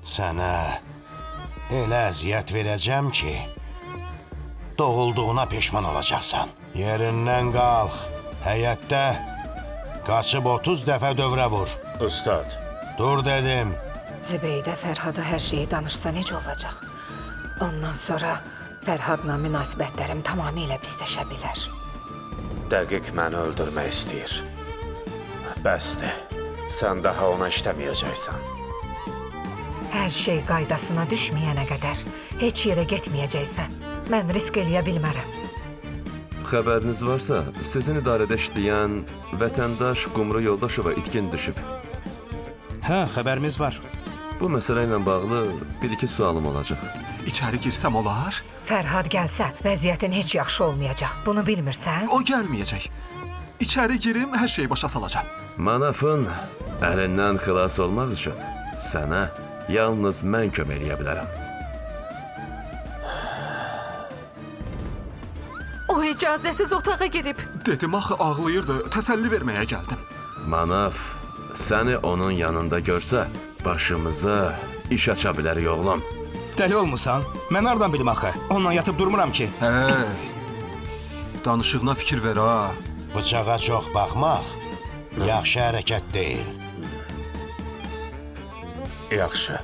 Sənə elə əziyyət verəcəm ki, doğulduğuna peşman olacaqsan. Yerindən qalx, həyətdə qaçıb 30 dəfə dövrə vur. Ustad, Dur dedim. Zübeydə Fərhada hər şeyi danışsa necə olacaq? Ondan sonra Fərhadla münasibətlərim tamamilə pisləşə bilər. dəqiq məni öldürmək istəyir. Bəsdir, sən daha ona işləməyəcəksən. Hər şey qaydasına düşməyənə qədər heç yerə getməyəcəksən. Mən risk eləyə bilmərəm. Xəbəriniz varsa, sizin idarədə işləyən vətəndaş Qumru Yoldaşova itkin düşüb. Hə, xəbərimiz var. Bu məsələ ilə bağlı bir-iki sualım olacaq. İçəri girsəm olar? Fərhad gəlsə, vəziyyətin heç yaxşı olmayacaq. Bunu bilmirsən? O gəlməyəcək. İçəri girim, hər şeyi başa salacağam. Manafın əlindən xilas olmaq üçün sənə yalnız mən kömək eləyə bilərəm. O icazəsiz otağa girib. Dedim axı ağlayırdı, təsəlli verməyə gəldim. Manaf səni onun yanında görsə, başımıza iş aça bilərik oğlum. Dəli olmusan? Mən hardan bilim axı? Onunla yatıb durmuram ki. Hey, danışığına fikir ver ha. Bıçağa çox baxmaq yaxşı hərəkət deyil. Yaxşı.